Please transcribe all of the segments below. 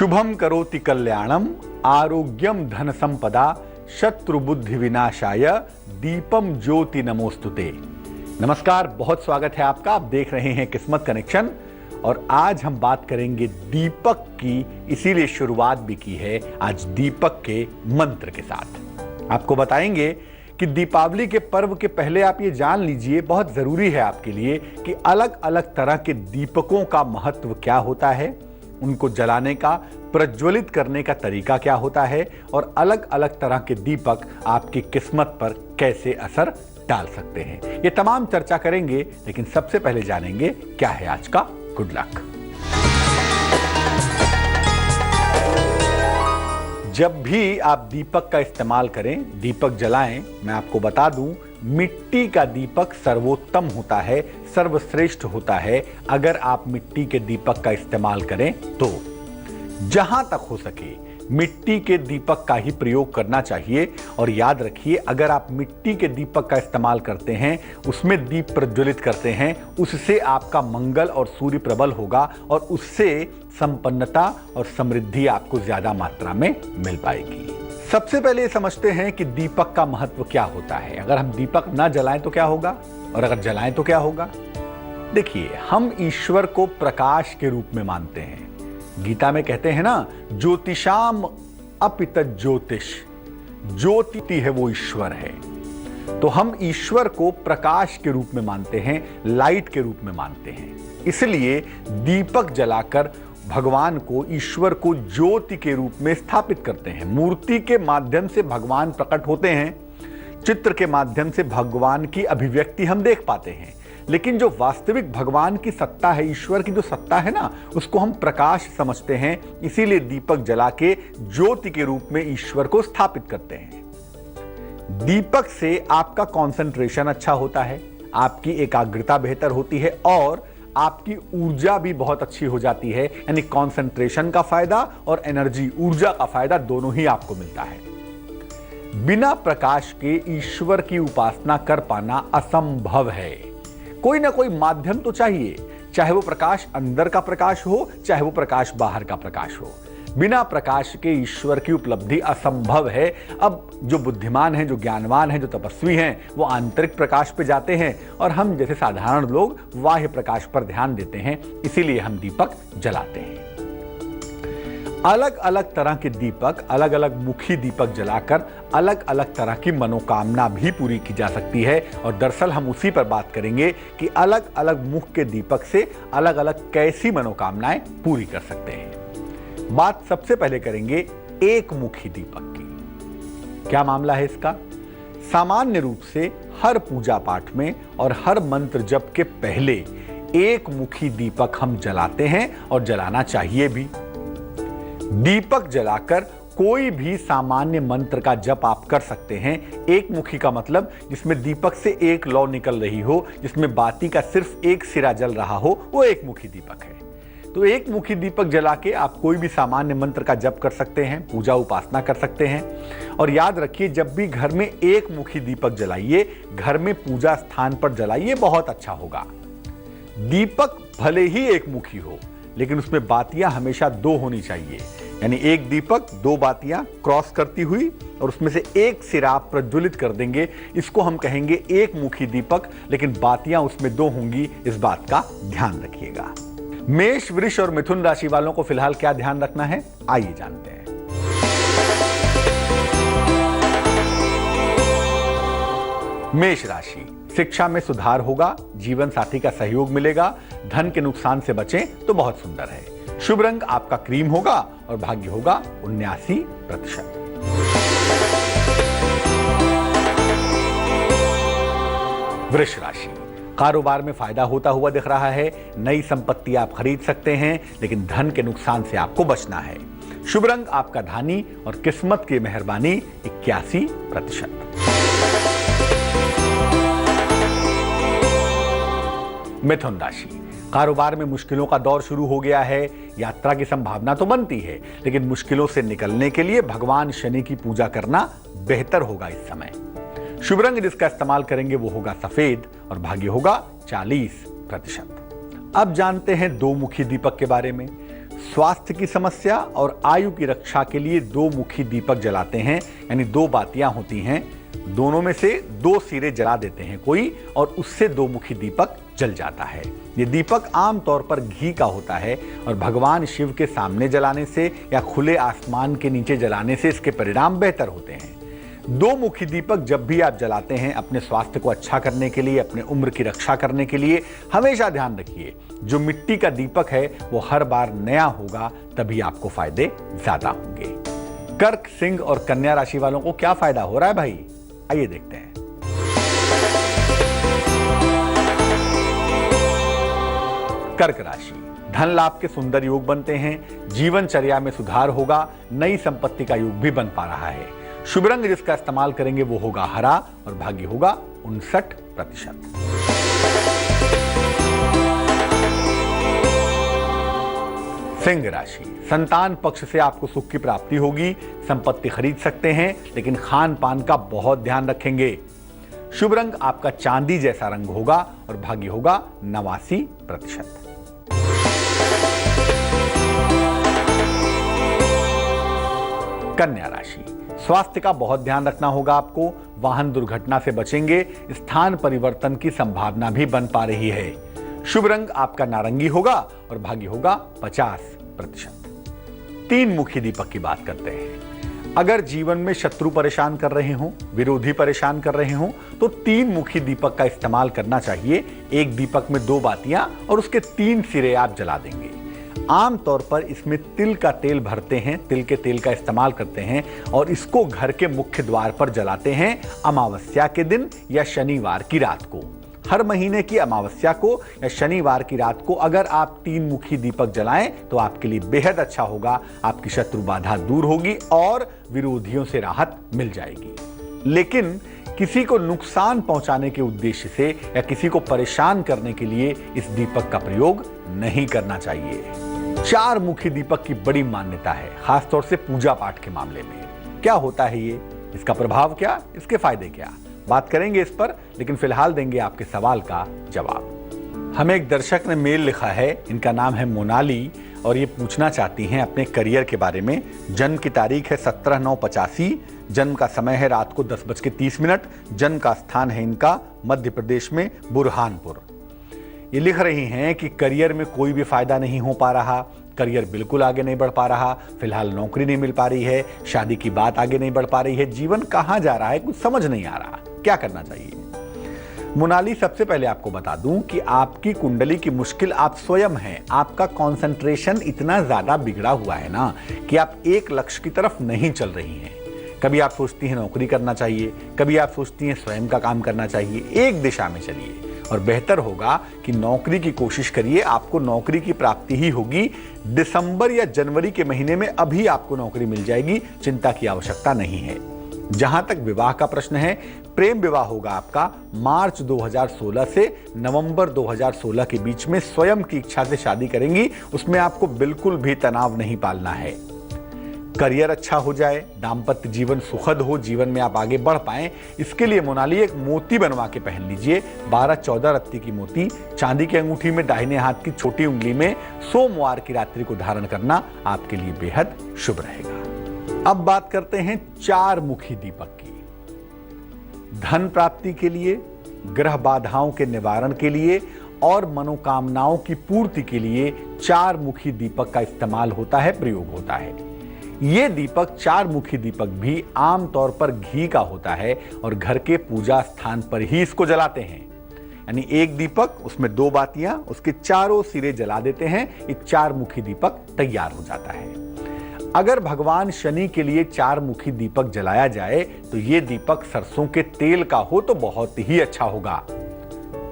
शुभम करोति कल्याणम आरोग्यम धन संपदा शत्रु बुद्धि विनाशाय दीपम ज्योति नमोस्तुते। नमस्कार, बहुत स्वागत है आपका। आप देख रहे हैं किस्मत कनेक्शन और आज हम बात करेंगे दीपक की, इसीलिए शुरुआत भी की है आज दीपक के मंत्र के साथ। आपको बताएंगे कि दीपावली के पर्व के पहले आप ये जान लीजिए, बहुत जरूरी है आपके लिए कि अलग अलग तरह के दीपकों का महत्व क्या होता है, उनको जलाने का, प्रज्वलित करने का तरीका क्या होता है और अलग अलग तरह के दीपक आपकी किस्मत पर कैसे असर डाल सकते हैं। ये तमाम चर्चा करेंगे, लेकिन सबसे पहले जानेंगे क्या है आज का गुड लक। जब भी आप दीपक का इस्तेमाल करें, दीपक जलाएं, मैं आपको बता दूं, मिट्टी का दीपक सर्वोत्तम होता है, सर्वश्रेष्ठ होता है। अगर आप मिट्टी के दीपक का इस्तेमाल करें तो जहां तक हो सके मिट्टी के दीपक का ही प्रयोग करना चाहिए। और याद रखिए, अगर आप मिट्टी के दीपक का इस्तेमाल करते हैं, उसमें दीप प्रज्वलित करते हैं, उससे आपका मंगल और सूर्य प्रबल होगा और उससे संपन्नता और समृद्धि आपको ज्यादा मात्रा में मिल पाएगी। सबसे पहले समझते हैं कि दीपक का महत्व क्या होता है। अगर हम दीपक ना जलाएं तो क्या होगा और अगर जलाएं तो क्या होगा। देखिए, हम ईश्वर को प्रकाश के रूप में मानते हैं। गीता में कहते हैं ना, ज्योतिषाम अपित ज्योतिष, ज्योति है वो ईश्वर है। तो हम ईश्वर को प्रकाश के रूप में मानते हैं, लाइट के रूप में मानते हैं। इसलिए दीपक जलाकर भगवान को, ईश्वर को ज्योति के रूप में स्थापित करते हैं। मूर्ति के माध्यम से भगवान प्रकट होते हैं, चित्र के माध्यम से भगवान की अभिव्यक्ति हम देख पाते हैं, लेकिन जो वास्तविक भगवान की सत्ता है, ईश्वर की जो सत्ता है ना, उसको हम प्रकाश समझते हैं। इसीलिए दीपक जला के ज्योति के रूप में ईश्वर को स्थापित करते हैं। दीपक से आपका कंसंट्रेशन अच्छा होता है, आपकी एकाग्रता बेहतर होती है और आपकी ऊर्जा भी बहुत अच्छी हो जाती है। यानी कंसंट्रेशन का फायदा और एनर्जी, ऊर्जा का फायदा दोनों ही आपको मिलता है। बिना प्रकाश के ईश्वर की उपासना कर पाना असंभव है। कोई ना कोई माध्यम तो चाहिए, चाहे वो प्रकाश अंदर का प्रकाश हो, चाहे वो प्रकाश बाहर का प्रकाश हो। बिना प्रकाश के ईश्वर की उपलब्धि असंभव है। अब जो बुद्धिमान हैं, जो ज्ञानवान हैं, जो तपस्वी हैं, वो आंतरिक प्रकाश पे जाते हैं और हम जैसे साधारण लोग बाह्य प्रकाश पर ध्यान देते हैं। इसीलिए हम दीपक जलाते हैं। अलग अलग तरह के दीपक, अलग अलग मुखी दीपक जलाकर अलग अलग तरह की मनोकामना भी पूरी की जा सकती है। और दरअसल हम उसी पर बात करेंगे कि अलग अलग मुख के दीपक से अलग अलग कैसी मनोकामनाएं पूरी कर सकते हैं। बात सबसे पहले करेंगे एक मुखी दीपक की। क्या मामला है इसका? सामान्य रूप से हर पूजा पाठ में और हर मंत्र जप के पहले एक मुखी दीपक हम जलाते हैं और जलाना चाहिए भी। दीपक जलाकर कोई भी सामान्य मंत्र का जप आप कर सकते हैं। एक मुखी का मतलब जिसमें दीपक से एक लौ निकल रही हो, जिसमें बाती का सिर्फ एक सिरा जल रहा हो, वो एक मुखी दीपक है। तो एक मुखी दीपक जला के आप कोई भी सामान्य मंत्र का जप कर सकते हैं, पूजा उपासना कर सकते हैं। और याद रखिए, जब भी घर में एक मुखी दीपक जलाइए, घर में पूजा स्थान पर जलाइए, बहुत अच्छा होगा। दीपक भले ही एक मुखी हो, लेकिन उसमें बातियां हमेशा दो होनी चाहिए। यानी एक दीपक, दो बातियां क्रॉस करती हुई और उसमें से एक सिरा आप प्रज्वलित कर देंगे। इसको हम कहेंगे एक मुखी दीपक, लेकिन बातियां उसमें दो होंगी। इस बात का ध्यान रखिएगा। मेष, वृष और मिथुन राशि वालों को फिलहाल क्या ध्यान रखना है, आइए जानते हैं। मेष राशि, शिक्षा में सुधार होगा, जीवन साथी का सहयोग मिलेगा, धन के नुकसान से बचें तो बहुत सुंदर है। शुभ रंग आपका क्रीम होगा और भाग्य होगा 79%। वृष राशि, कारोबार में फायदा होता हुआ दिख रहा है। नई संपत्ति आप खरीद सकते हैं, लेकिन धन के नुकसान से आपको बचना है। शुभ रंग आपका धानी और किस्मत की मेहरबानी 81%। मिथुन राशि, कारोबार में मुश्किलों का दौर शुरू हो गया है। यात्रा की संभावना तो बनती है, लेकिन मुश्किलों से निकलने के लिए भगवान शनि की पूजा करना बेहतर होगा इस समय। शुभ रंग जिसका इस्तेमाल करेंगे वो होगा सफेद और भाग्य होगा 40%। अब जानते हैं दो मुखी दीपक के बारे में। स्वास्थ्य की समस्या और आयु की रक्षा के लिए दो मुखी दीपक जलाते हैं, यानी दो बातियां होती हैं, दोनों में से दो सिरे जला देते हैं कोई और उससे दो मुखी दीपक जल जाता है। ये दीपक आमतौर पर घी का होता है और भगवान शिव के सामने जलाने से या खुले आसमान के नीचे जलाने से इसके परिणाम बेहतर होते हैं। दो मुखी दीपक जब भी आप जलाते हैं अपने स्वास्थ्य को अच्छा करने के लिए, अपने उम्र की रक्षा करने के लिए, हमेशा ध्यान रखिए जो मिट्टी का दीपक है वो हर बार नया होगा, तभी आपको फायदे ज्यादा होंगे। कर्क, सिंह और कन्या राशि वालों को क्या फायदा हो रहा है भाई, आइए देखते हैं। कर्क राशि, धन लाभ के सुंदर योग बनते हैं, जीवनचर्या में सुधार होगा, नई संपत्ति का योग भी बन पा रहा है। शुभ रंग जिसका इस्तेमाल करेंगे वो होगा हरा और भाग्य होगा 59%। सिंह राशि, संतान पक्ष से आपको सुख की प्राप्ति होगी, संपत्ति खरीद सकते हैं, लेकिन खान पान का बहुत ध्यान रखेंगे। शुभ रंग आपका चांदी जैसा रंग होगा और भाग्य होगा 89%। कन्या राशि, स्वास्थ्य का बहुत ध्यान रखना होगा आपको, वाहन दुर्घटना से बचेंगे, स्थान परिवर्तन की संभावना भी बन पा रही है। शुभ रंग आपका नारंगी होगा और भाग्य होगा 50%। तीन मुखी दीपक की बात करते हैं। अगर जीवन में शत्रु परेशान कर रहे हों, विरोधी परेशान कर रहे हों, तो तीन मुखी दीपक का इस्तेमाल करना चाहिए। एक दीपक में दो बातियां और उसके 3 सिरे आप जला देंगे। आमतौर पर इसमें तिल का तेल भरते हैं, तिल के तेल का इस्तेमाल करते हैं और इसको घर के मुख्य द्वार पर जलाते हैं अमावस्या के दिन या शनिवार की रात को। हर महीने की अमावस्या को या शनिवार की रात को अगर आप 3 मुखी दीपक जलाएं तो आपके लिए बेहद अच्छा होगा, आपकी शत्रु बाधा दूर होगी और विरोधियों से राहत मिल जाएगी। लेकिन किसी को नुकसान पहुंचाने के उद्देश्य से या किसी को परेशान करने के लिए इस दीपक का प्रयोग नहीं करना चाहिए। 4 मुखी दीपक की बड़ी मान्यता है, खासतौर से पूजा पाठ के मामले में। क्या होता है ये, इसका प्रभाव क्या, इसके फायदे क्या, बात करेंगे इस पर, लेकिन फिलहाल देंगे आपके सवाल का जवाब। हमें एक दर्शक ने मेल लिखा है, इनका नाम है मोनाली और ये पूछना चाहती हैं अपने करियर के बारे में। जन्म की तारीख है 17/9/85, जन्म का समय है रात को 10:30, जन्म का स्थान है इनका मध्य प्रदेश में बुरहानपुर। ये लिख रही हैं कि करियर में कोई भी फायदा नहीं हो पा रहा, करियर बिल्कुल आगे नहीं बढ़ पा रहा, फिलहाल नौकरी नहीं मिल पा रही है, शादी की बात आगे नहीं बढ़ पा रही है, जीवन कहाँ जा रहा है कुछ समझ नहीं आ रहा, क्या करना चाहिए। मोनाली, सबसे पहले आपको बता दूं कि आपकी कुंडली की मुश्किल आप स्वयं हैं। आपका कंसंट्रेशन इतना ज्यादा बिगड़ा हुआ है ना कि आप एक लक्ष्य की तरफ नहीं चल रही हैं। कभी आप सोचती हैं नौकरी करना चाहिए, कभी आप सोचती हैं स्वयं का काम करना चाहिए। एक दिशा में चलिए और बेहतर होगा कि नौकरी की कोशिश करिए, आपको नौकरी की प्राप्ति ही होगी। दिसंबर या जनवरी के महीने में अभी आपको नौकरी मिल जाएगी, चिंता की आवश्यकता नहीं है। जहां तक विवाह का प्रश्न है, प्रेम विवाह होगा आपका मार्च 2016 से नवंबर 2016 के बीच में। स्वयं की इच्छा से शादी करेंगी, उसमें आपको बिल्कुल भी तनाव नहीं पालना है। करियर अच्छा हो जाए, दाम्पत्य जीवन सुखद हो, जीवन में आप आगे बढ़ पाएं, इसके लिए मोनाली एक मोती बनवा के पहन लीजिए। 12-14 रत्ती की मोती चांदी की अंगूठी में दाहिने हाथ की छोटी उंगली में सोमवार की रात्रि को धारण करना आपके लिए बेहद शुभ रहेगा। अब बात करते हैं 4 मुखी दीपक की। धन प्राप्ति के लिए, ग्रह बाधाओं के निवारण के लिए और मनोकामनाओं की पूर्ति के लिए 4 मुखी दीपक का इस्तेमाल होता है, प्रयोग होता है। ये दीपक 4 मुखी दीपक भी आमतौर पर घी का होता है और घर के पूजा स्थान पर ही इसको जलाते हैं। यानी एक दीपक, उसमें 2 बातियां, उसके चारों सिरे जला देते हैं, एक 4 मुखी दीपक तैयार हो जाता है। अगर भगवान शनि के लिए 4 मुखी दीपक जलाया जाए तो यह दीपक सरसों के तेल का हो तो बहुत ही अच्छा होगा।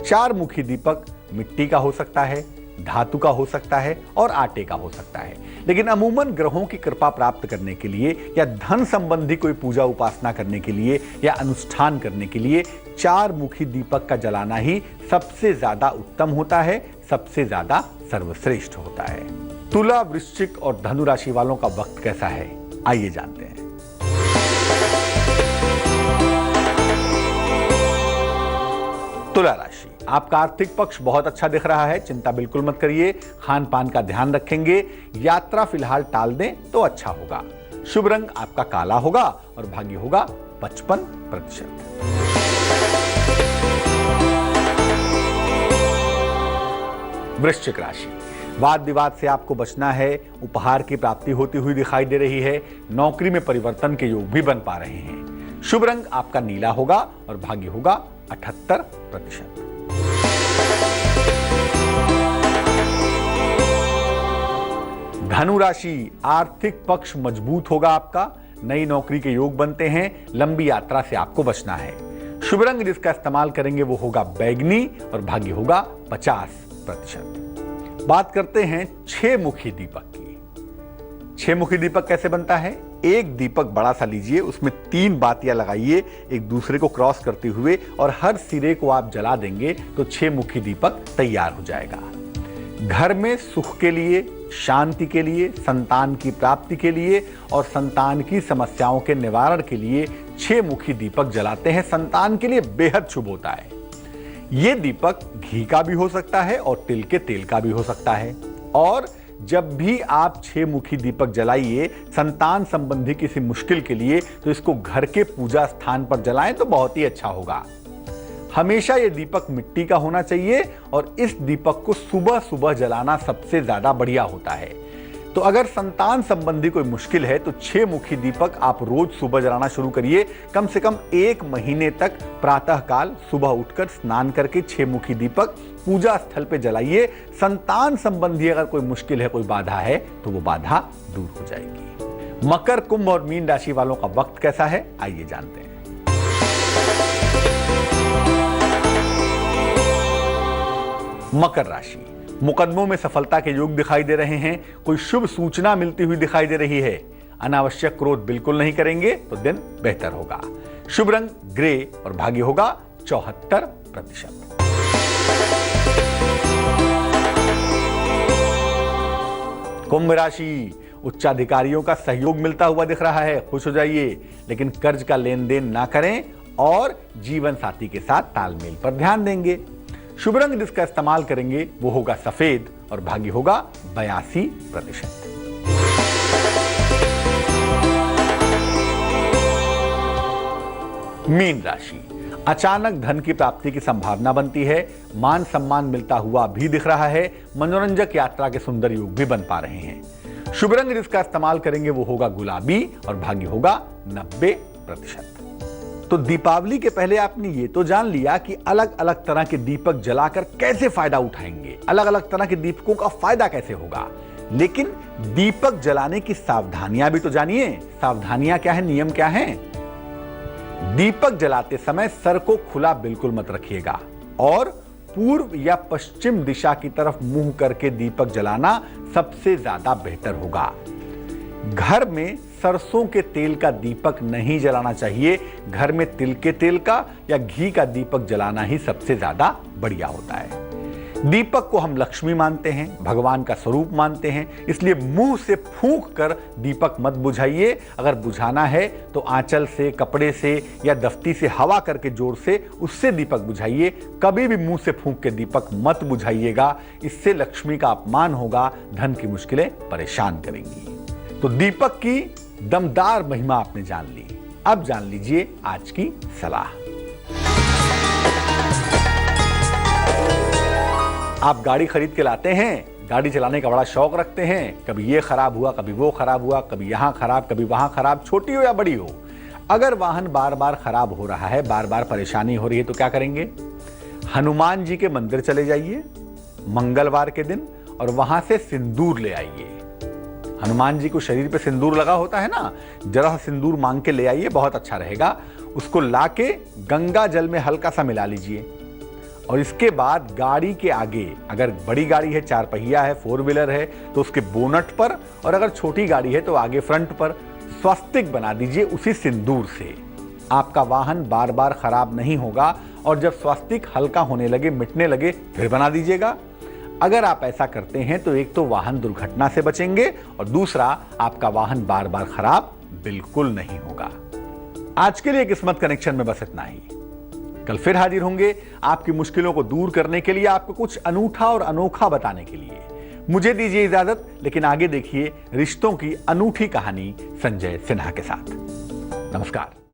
4 मुखी दीपक मिट्टी का हो सकता है, धातु का हो सकता है और आटे का हो सकता है। लेकिन अमूमन ग्रहों की कृपा प्राप्त करने के लिए या धन संबंधी कोई पूजा उपासना करने के लिए या अनुष्ठान करने के लिए 4 मुखी दीपक का जलाना ही सबसे ज्यादा उत्तम होता है, सबसे ज्यादा सर्वश्रेष्ठ होता है। तुला, वृश्चिक और धनु राशि वालों का वक्त कैसा है, आइए जानते हैं। तुला राशि, आपका आर्थिक पक्ष बहुत अच्छा दिख रहा है, चिंता बिल्कुल मत करिए। खान पान का ध्यान रखेंगे। यात्रा फिलहाल टाल दें तो अच्छा होगा। शुभ रंग आपका काला होगा और भाग्य होगा 55%। वृश्चिक राशि, वाद विवाद से आपको बचना है। उपहार की प्राप्ति होती हुई दिखाई दे रही है। नौकरी में परिवर्तन के योग भी बन पा रहे हैं। शुभ रंग आपका नीला होगा और भाग्य होगा 78%। धनु राशि, आर्थिक पक्ष मजबूत होगा आपका। नई नौकरी के योग बनते हैं। लंबी यात्रा से आपको बचना है। शुभ रंग जिसका इस्तेमाल करेंगे वो होगा बैगनी और भाग्य होगा 50%। बात करते हैं 6 मुखी दीपक की। 6 मुखी दीपक कैसे बनता है? एक दीपक बड़ा सा लीजिए, उसमें 3 बातियां लगाइए एक दूसरे को क्रॉस करते हुए और हर सिरे को आप जला देंगे तो 6 मुखी दीपक तैयार हो जाएगा। घर में सुख के लिए, शांति के लिए, संतान की प्राप्ति के लिए और संतान की समस्याओं के निवारण के लिए 6 मुखी दीपक जलाते हैं। संतान के लिए बेहद शुभ होता है। ये दीपक घी का भी हो सकता है और तिल के तेल का भी हो सकता है। और जब भी आप 6 मुखी दीपक जलाइए संतान संबंधी किसी मुश्किल के लिए तो इसको घर के पूजा स्थान पर जलाएं तो बहुत ही अच्छा होगा। हमेशा ये दीपक मिट्टी का होना चाहिए और इस दीपक को सुबह सुबह जलाना सबसे ज्यादा बढ़िया होता है। तो अगर संतान संबंधी कोई मुश्किल है तो 6 मुखी दीपक आप रोज सुबह जलाना शुरू करिए। कम से कम 1 महीने तक प्रातः काल सुबह उठकर स्नान करके 6 मुखी दीपक पूजा स्थल पे जलाइए। संतान संबंधी अगर कोई मुश्किल है, कोई बाधा है तो वो बाधा दूर हो जाएगी। मकर, कुंभ और मीन राशि वालों का वक्त कैसा है, आइए जानते हैं। मकर राशि, मुकदमों में सफलता के योग दिखाई दे रहे हैं। कोई शुभ सूचना मिलती हुई दिखाई दे रही है। अनावश्यक क्रोध बिल्कुल नहीं करेंगे तो दिन बेहतर होगा। शुभ रंग ग्रे और भाग्य होगा 74%। कुंभ राशि, उच्चाधिकारियों का सहयोग मिलता हुआ दिख रहा है, खुश हो जाइए। लेकिन कर्ज का लेन देन ना करें और जीवन साथी के साथ तालमेल पर ध्यान देंगे। शुभ रंग जिसका इस्तेमाल करेंगे वो होगा सफेद और भाग्य होगा 82%। मीन राशि, अचानक धन की प्राप्ति की संभावना बनती है। मान सम्मान मिलता हुआ भी दिख रहा है। मनोरंजक यात्रा के सुंदर योग भी बन पा रहे हैं। शुभ रंग जिसका इस्तेमाल करेंगे वो होगा गुलाबी और भाग्य होगा 90%। तो दीपावली के पहले आपने ये तो जान लिया कि अलग अलग तरह के दीपक जलाकर कैसे फायदा उठाएंगे, अलग अलग तरह के दीपकों का फायदा कैसे होगा। लेकिन दीपक जलाने की सावधानियां भी तो जानिए। सावधानियां क्या है, नियम क्या है? दीपक जलाते समय सर को खुला बिल्कुल मत रखिएगा और पूर्व या पश्चिम दिशा की तरफ मुंह करके दीपक जलाना सबसे ज्यादा बेहतर होगा। घर में सरसों के तेल का दीपक नहीं जलाना चाहिए। घर में तिल के तेल का या घी का दीपक जलाना ही सबसे ज्यादा बढ़िया होता है। दीपक को हम लक्ष्मी मानते हैं, भगवान का स्वरूप मानते हैं, इसलिए मुंह से फूंक कर दीपक मत बुझाइए। अगर बुझाना है तो आंचल से, कपड़े से या दफ्ती से हवा करके जोर से उससे दीपक बुझाइए। कभी भी मुंह से फूंक के दीपक मत बुझाइएगा, इससे लक्ष्मी का अपमान होगा, धन की मुश्किलें परेशान करेंगी। तो दीपक की दमदार महिमा आपने जान ली। अब जान लीजिए आज की सलाह। आप गाड़ी खरीद के लाते हैं, गाड़ी चलाने का बड़ा शौक रखते हैं। कभी ये खराब हुआ, कभी वो खराब हुआ, कभी यहां खराब, कभी वहां खराब, छोटी हो या बड़ी हो। अगर वाहन बार बार खराब हो रहा है, बार बार परेशानी हो रही है तो क्या करेंगे? हनुमान जी के मंदिर चले जाइए मंगलवार के दिन और वहां से सिंदूर ले आइए। हनुमान जी को शरीर पे सिंदूर लगा होता है ना, जरा सिंदूर मांग के ले आइए, बहुत अच्छा रहेगा। उसको लाके गंगा जल में हल्का सा मिला लीजिए और इसके बाद गाड़ी के आगे, अगर बड़ी गाड़ी है, 4 पहिया है, 4 व्हीलर है तो उसके बोनट पर, और अगर छोटी गाड़ी है तो आगे फ्रंट पर स्वस्तिक बना दीजिए उसी सिंदूर से। आपका वाहन बार बार खराब नहीं होगा और जब स्वस्तिक हल्का होने लगे, मिटने लगे, फिर बना दीजिएगा। अगर आप ऐसा करते हैं तो एक तो वाहन दुर्घटना से बचेंगे और दूसरा आपका वाहन बार बार खराब बिल्कुल नहीं होगा। आज के लिए किस्मत कनेक्शन में बस इतना ही। कल फिर हाजिर होंगे आपकी मुश्किलों को दूर करने के लिए, आपको कुछ अनूठा और अनोखा बताने के लिए। मुझे दीजिए इजाजत, लेकिन आगे देखिए रिश्तों की अनूठी कहानी संजय सिन्हा के साथ। नमस्कार।